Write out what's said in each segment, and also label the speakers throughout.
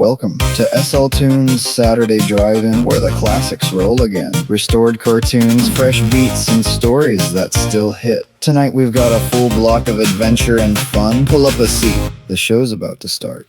Speaker 1: Welcome to SL Toons Saturday Drive-In, where the classics roll again. Restored cartoons, fresh beats, and stories that still hit. Tonight we've got a full block of adventure and fun. Pull up a seat. The show's about to start.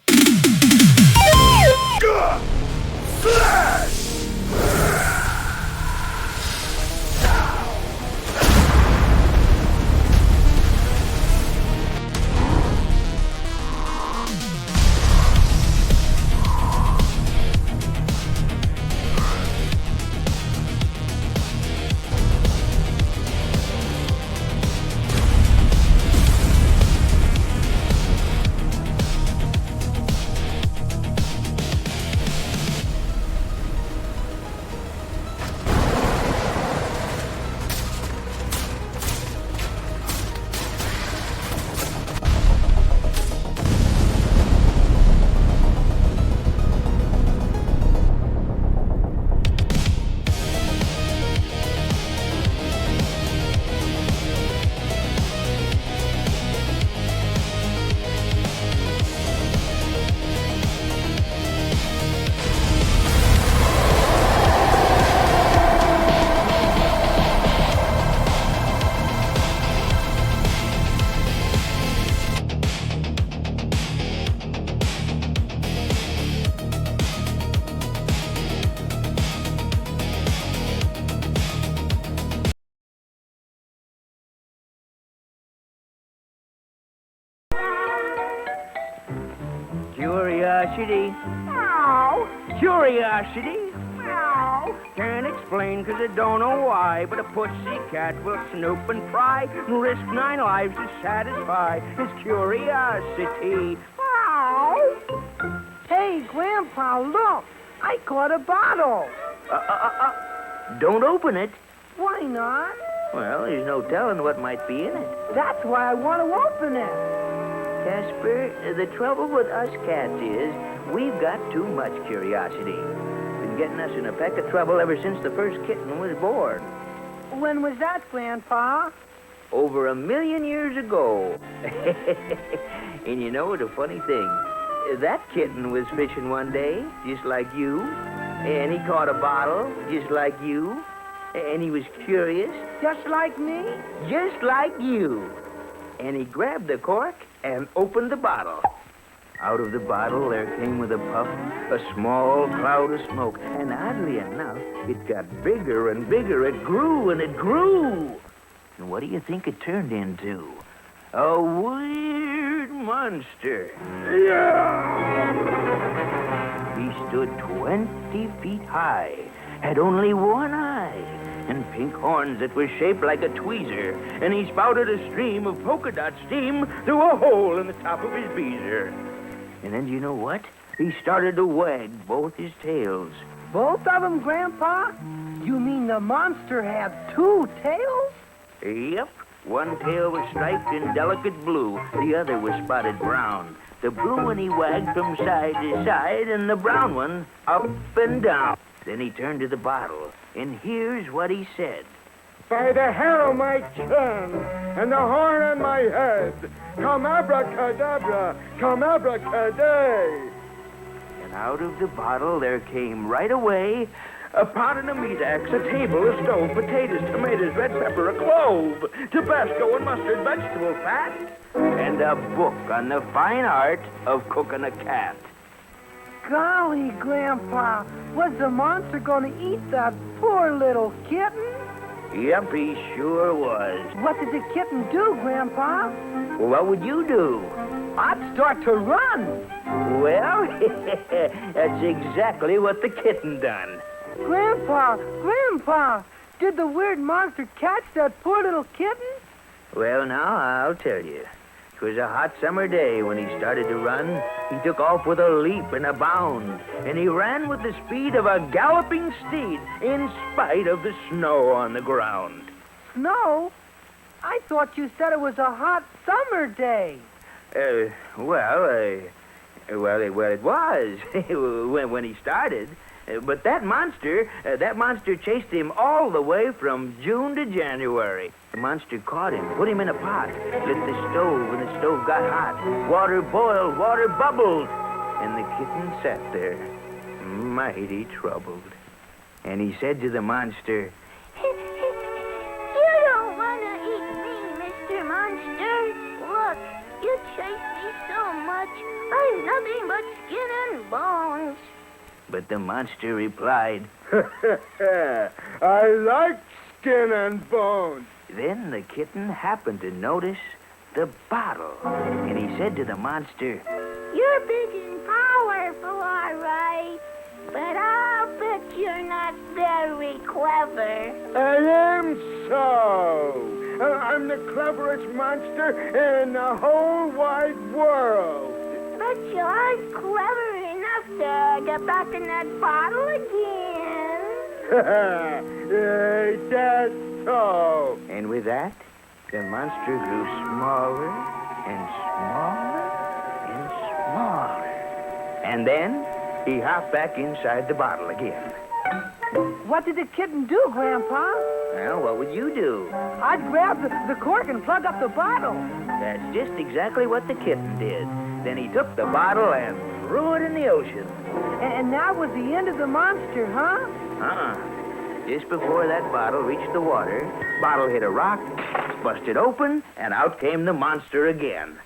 Speaker 2: Curiosity.
Speaker 3: Meow.
Speaker 2: Curiosity.
Speaker 3: Meow.
Speaker 2: Can't explain 'cause I don't know why, but a pussy cat will snoop and pry and risk 9 lives to satisfy his curiosity.
Speaker 3: Meow. Hey, Grandpa, look. I caught a bottle.
Speaker 2: Don't open it.
Speaker 3: Why not?
Speaker 2: Well, there's no telling what might be in it.
Speaker 3: That's why I want to open it.
Speaker 2: Casper, the trouble with us cats is we've got too much curiosity. Been getting us in a peck of trouble ever since the first kitten was born.
Speaker 3: When was that, Grandpa?
Speaker 2: Over 1,000,000 years ago. And you know, the funny thing, that kitten was fishing one day, just like you, and he caught a bottle, just like you, and he was curious,
Speaker 3: Just like me?
Speaker 2: just like you. And he grabbed the cork and opened the bottle. Out of the bottle there came with a puff a small cloud of smoke. And oddly enough, it got bigger and bigger. It grew and it grew. And what do you think it turned into? A weird monster. He stood 20 feet high, had only one eye, and pink horns that were shaped like a tweezer, and he spouted a stream of polka dot steam through a hole in the top of his beezer. And then, do you know what? He started to wag both his tails.
Speaker 3: Both of them, Grandpa? You mean the monster had 2 tails?
Speaker 2: Yep. One tail was striped in delicate blue. The other was spotted brown. The blue one he wagged from side to side, and the brown one up and down. Then he turned to the bottle, and here's what he said.
Speaker 4: By the hair on my chin and the horn on my head, come abracadabra, come abracadabra.
Speaker 2: And out of the bottle there came right away a pot and a meat axe, a table, a stove, potatoes, tomatoes, red pepper, a clove, Tabasco and mustard, vegetable fat, and a book on the fine art of cooking a cat.
Speaker 3: Golly, Grandpa, was the monster going to eat that poor little kitten?
Speaker 2: Yep, he sure was.
Speaker 3: What did the kitten do, Grandpa?
Speaker 2: Well, what would you do?
Speaker 3: I'd start to run.
Speaker 2: Well, that's exactly what the kitten done.
Speaker 3: Grandpa, did the weird monster catch that poor little kitten?
Speaker 2: Well, now, I'll tell you. It was a hot summer day when he started to run. He took off with a leap and a bound, and he ran with the speed of a galloping steed in spite of the snow on the ground.
Speaker 3: Snow? I thought you said it was a hot summer day.
Speaker 2: Well, it was when he started. But that monster chased him all the way from June to January. The monster caught him, put him in a pot, lit the stove, and the stove got hot. Water boiled, water bubbled, and the kitten sat there, mighty troubled. And he said to the monster,
Speaker 5: You don't want to eat me, Mr. Monster. Look, you chase me so much, I'm nothing but skin and bones.
Speaker 2: but the monster replied.
Speaker 4: I like skin and bones.
Speaker 2: Then the kitten happened to notice the bottle, and he said to the monster,
Speaker 5: You're big and powerful, all right, but I'll bet you're not very clever.
Speaker 4: I am so. I'm the cleverest monster in the whole wide world.
Speaker 5: But you aren't clever enough to get back in that bottle again.
Speaker 4: That's so.
Speaker 2: and with that, the monster grew smaller and smaller and smaller. And then he hopped back inside the bottle again.
Speaker 3: What did the kitten do, Grandpa?
Speaker 2: Well, what would you do?
Speaker 3: I'd grab the cork and plug up the bottle.
Speaker 2: That's just exactly what the kitten did. Then he took the bottle and threw it in the ocean.
Speaker 3: And that was the end of the monster, huh?
Speaker 2: Just before that bottle reached the water, bottle hit a rock, busted open, and out came the monster again.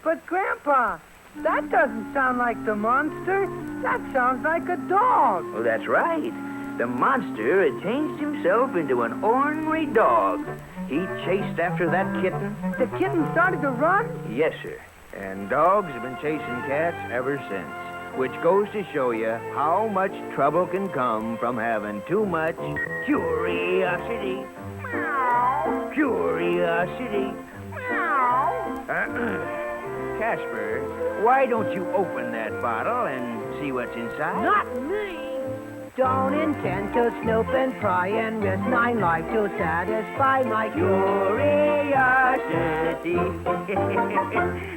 Speaker 3: But, Grandpa, that doesn't sound like the monster. That sounds like a dog.
Speaker 2: Well, that's right. The monster had changed himself into an ornery dog. He chased after that kitten.
Speaker 3: The kitten started to run?
Speaker 2: Yes, sir. And dogs have been chasing cats ever since. Which goes to show you how much trouble can come from having too much curiosity.
Speaker 5: Meow.
Speaker 2: Curiosity.
Speaker 5: Meow.
Speaker 2: Casper, why don't you open that bottle and see what's inside?
Speaker 3: Not me. Don't intend to snoop and pry and risk 9 lives to satisfy my
Speaker 2: Curiosity.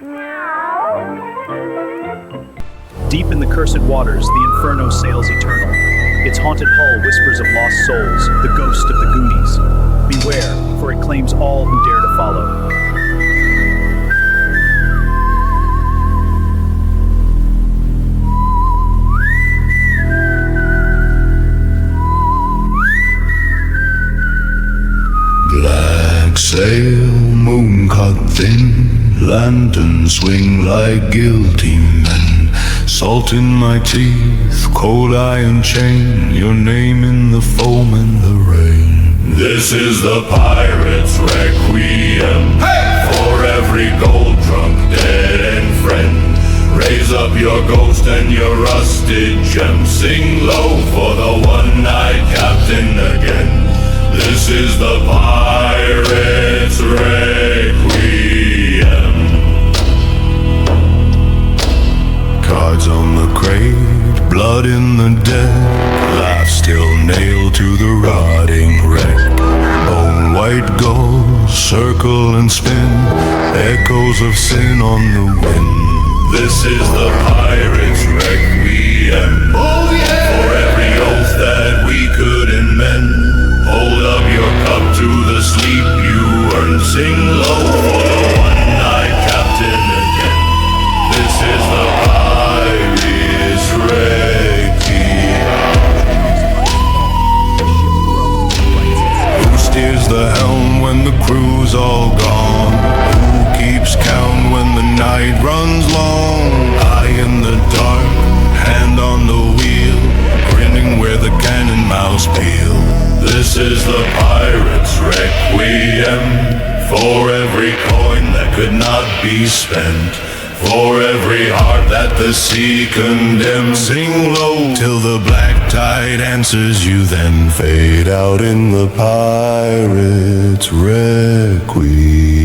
Speaker 5: Meow.
Speaker 6: Deep in the cursed waters, the Inferno sails eternal. Its haunted hull whispers of lost souls, the ghost of the Goonies. Beware, for it claims all who dare to follow.
Speaker 7: Black sail, moon cut thin, lanterns swing like guilty men. Salt in my teeth, cold iron chain, your name in the foam and the rain. This is the pirate's requiem, for every gold drunk dead and friend. Raise up your ghost and your rusted gem, sing low for the one-eyed captain again. This is the pirate's requiem. Cards on the crate, blood in the deck, laugh still nailed to the rotting wreck. Bone white gold, circle and spin, echoes of sin on the wind. This is the pirate's requiem. Oh yeah! For every oath that we couldn't mend. Hold up your cup to the sleep you earned. Sing low for the one-eyed captain again. This is the pirate's requiem. Who steers the helm when the crew's all gone? Who keeps count when the night runs long? Eye in the dark, hand on the wheel, grinning where the cannon mouths peel. This is the pirate's requiem, for every coin that could not be spent, for every heart that the sea condemns. Sing low till the black tide answers you, then fade out in the pirate's requiem.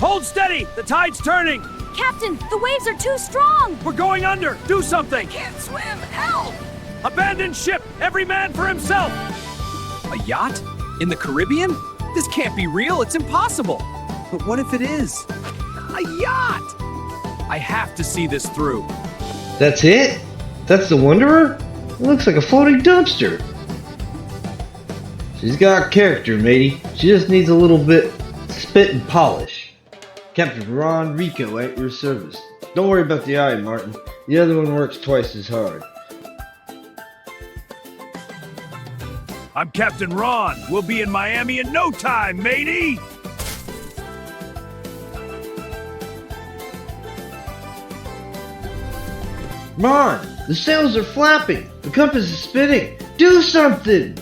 Speaker 6: Hold steady! The tide's turning!
Speaker 8: Captain, the waves are too strong!
Speaker 6: We're going under! Do something!
Speaker 8: Can't swim! Help!
Speaker 6: Abandon ship! Every man for himself!
Speaker 9: A yacht? In the Caribbean? This can't be real, it's impossible! But what if it is? A yacht! I have to see this through.
Speaker 10: That's it? That's the Wanderer? It looks like a floating dumpster. She's got character, matey. She just needs a little bit spit and polish. Captain Ron Rico at your service. Don't worry about the eye, Martin. The other one works twice as hard.
Speaker 6: I'm Captain Ron. We'll be in Miami in no time, matey!
Speaker 10: Ron, the sails are flapping. The compass is spinning. Do something!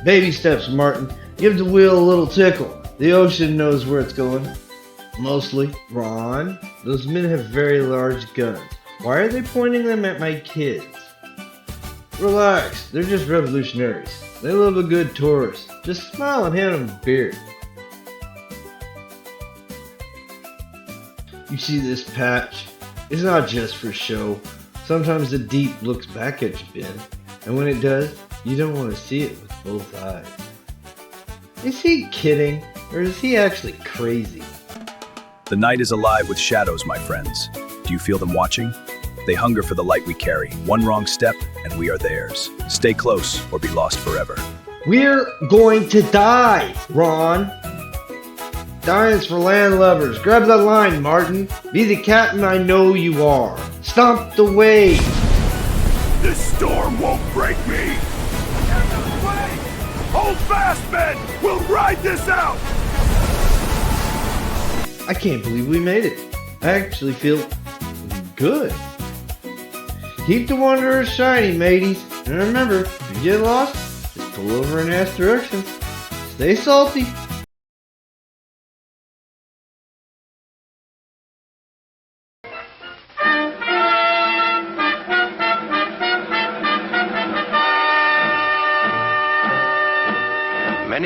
Speaker 10: Baby steps, Martin. Give the wheel a little tickle. The ocean knows where it's going. Mostly. Ron, those men have very large guns. Why are they pointing them at my kids? Relax, they're just revolutionaries. They love a good tourist. Just smile and hand them a beer. You see this patch? It's not just for show. Sometimes the deep looks back at you, Ben. And when it does, you don't want to see it with both eyes. Is he kidding? Or is he actually crazy?
Speaker 6: The night is alive with shadows, my friends. Do you feel them watching? They hunger for the light we carry. One wrong step, and we are theirs. Stay close, or be lost forever.
Speaker 10: We're going to die, Ron. Dying's for landlubbers. Grab the line, Martin. Be the captain I know you are. Stomp the wave.
Speaker 7: This storm won't break me! Hold fast, men! We'll ride this out!
Speaker 10: I can't believe we made it. I actually feel good. Keep the Wanderer shiny, mateys. And remember, if you get lost, just pull over and ask directions. Stay salty.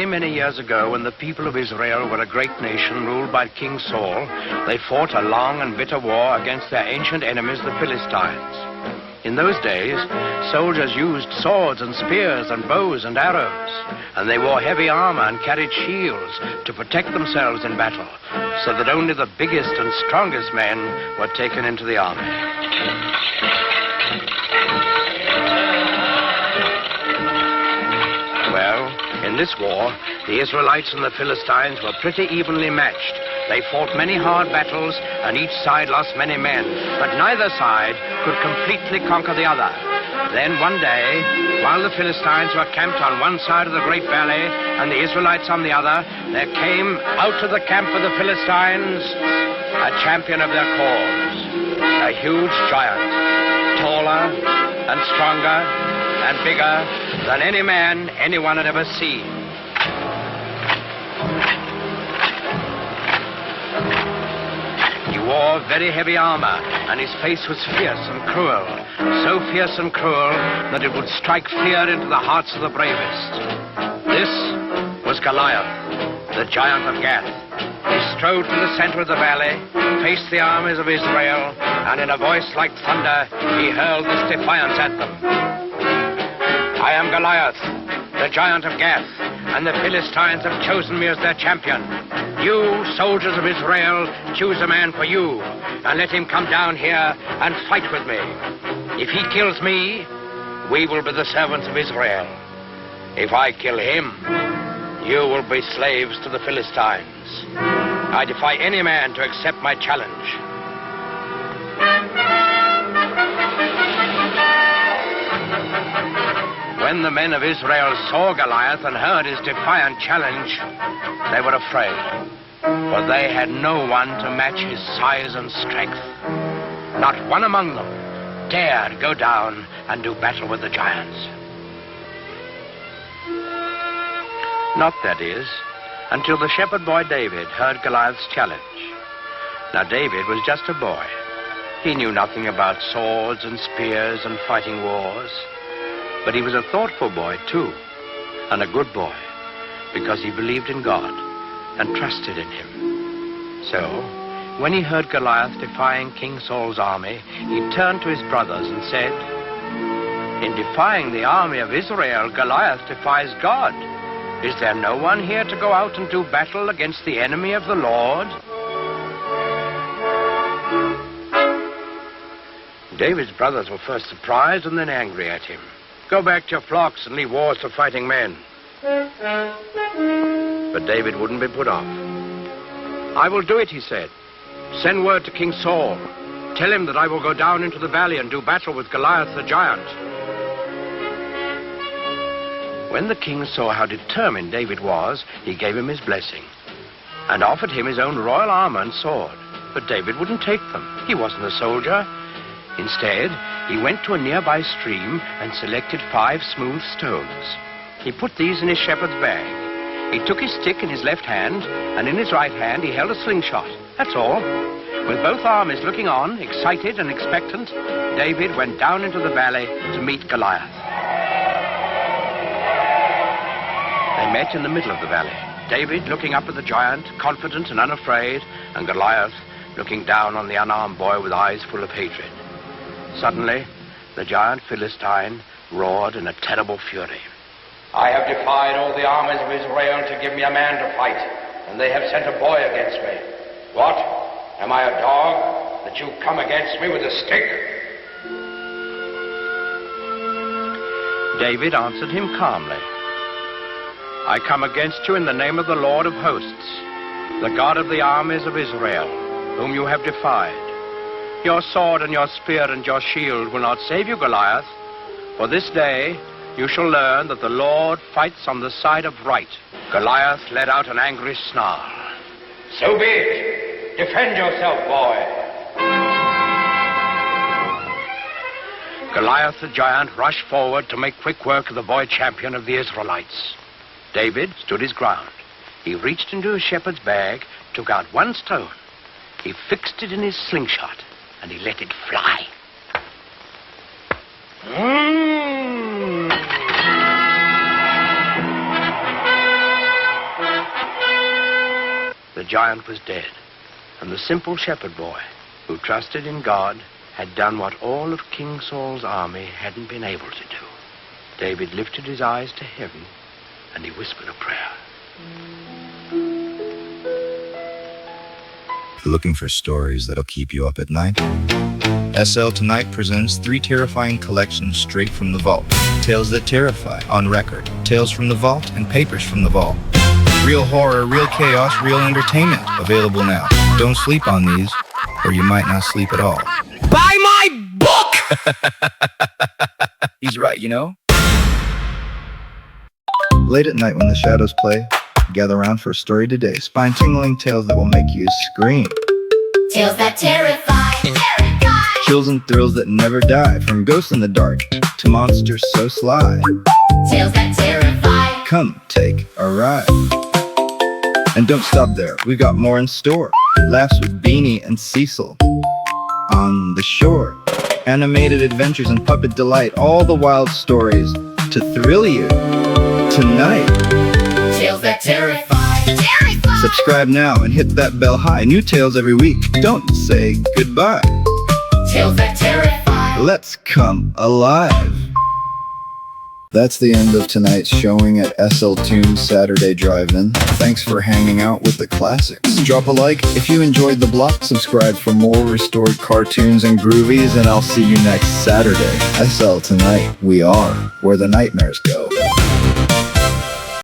Speaker 11: Many years ago, when the people of Israel were a great nation ruled by King Saul, they fought a long and bitter war against their ancient enemies, the Philistines. In those days, soldiers used swords and spears and bows and arrows, and they wore heavy armor and carried shields to protect themselves in battle, so that only the biggest and strongest men were taken into the army. Well, in this war, the Israelites and the Philistines were pretty evenly matched. They fought many hard battles, and each side lost many men, but neither side could completely conquer the other. Then one day, while the Philistines were camped on one side of the great valley and the Israelites on the other, there came out of the camp of the Philistines a champion of their cause, a huge giant, taller and stronger and bigger than any man anyone had ever seen. He wore very heavy armor, and his face was fierce and cruel, so fierce and cruel that it would strike fear into the hearts of the bravest. This was Goliath, the giant of Gath. He strode through the center of the valley, faced the armies of Israel, and in a voice like thunder, he hurled this defiance at them. I am Goliath, the giant of Gath, and the Philistines have chosen me as their champion. You, soldiers of Israel, choose a man for you, and let him come down here and fight with me. If he kills me, we will be the servants of Israel. If I kill him, you will be slaves to the Philistines. I defy any man to accept my challenge. When the men of Israel saw Goliath and heard his defiant challenge, they were afraid, for they had no one to match his size and strength. Not one among them dared go down and do battle with the giants. Not, that is, until the shepherd boy David heard Goliath's challenge. Now, David was just a boy. He knew nothing about swords and spears and fighting wars. But he was a thoughtful boy, too, and a good boy, because he believed in God and trusted in him. So, when he heard Goliath defying King Saul's army, he turned to his brothers and said, "In defying the army of Israel, Goliath defies God. Is there no one here to go out and do battle against the enemy of the Lord?" David's brothers were first surprised and then angry at him. "Go back to your flocks and leave wars to fighting men." But David wouldn't be put off. "I will do it," he said. "Send word to King Saul. Tell him that I will go down into the valley and do battle with Goliath the giant." When the king saw how determined David was, he gave him his blessing and offered him his own royal armor and sword. But David wouldn't take them. He wasn't a soldier. Instead, he went to a nearby stream and selected 5 smooth stones. He put these in his shepherd's bag. He took his stick in his left hand, and in his right hand he held a slingshot. That's all. With both armies looking on, excited and expectant, David went down into the valley to meet Goliath. They met in the middle of the valley. David looking up at the giant, confident and unafraid, and Goliath looking down on the unarmed boy with eyes full of hatred. Suddenly, the giant Philistine roared in a terrible fury. "I have defied all the armies of Israel to give me a man to fight, and they have sent a boy against me. What? Am I a dog that you come against me with a stick?" David answered him calmly. "I come against you in the name of the Lord of hosts, the God of the armies of Israel, whom you have defied. Your sword and your spear and your shield will not save you, Goliath, for this day you shall learn that the Lord fights on the side of right." Goliath let out an angry snarl. "So be it. Defend yourself, boy." Goliath the giant rushed forward to make quick work of the boy champion of the Israelites. David stood his ground. He reached into his shepherd's bag, took out 1 stone. He fixed it in his slingshot, and he let it fly. The giant was dead, and the simple shepherd boy, who trusted in God, had done what all of King Saul's army hadn't been able to do. David lifted his eyes to heaven, and he whispered a prayer.
Speaker 1: Looking for stories that'll keep you up at night? SL Tonight presents 3 terrifying collections straight from the vault. Tales that terrify, on record. Tales from the vault and papers from the vault. Real horror, real chaos, real entertainment. Available now. Don't sleep on these, or you might not sleep at all.
Speaker 9: Buy my book!
Speaker 1: He's right, you know? Late at night when the shadows play, gather around for a story today. Spine-tingling tales that will make you scream.
Speaker 12: Tales that terrify.
Speaker 1: Chills and thrills that never die. From ghosts in the dark to monsters so sly.
Speaker 12: Tales that terrify.
Speaker 1: Come take a ride. And don't stop there, we've got more in store. Laughs with Beanie and Cecil on the shore. Animated adventures and puppet delight. All the wild stories to thrill you tonight.
Speaker 12: Tales that terrify.
Speaker 1: Subscribe now and hit that bell high. New tales every week. Don't say goodbye.
Speaker 12: Tales that terrify.
Speaker 1: Let's come alive. That's the end of tonight's showing at SL Toons Saturday Drive-In. Thanks for hanging out with the classics. Drop a like if you enjoyed the block. Subscribe for more restored cartoons and groovies, and I'll see you next Saturday. SL Tonight, we are where the nightmares go.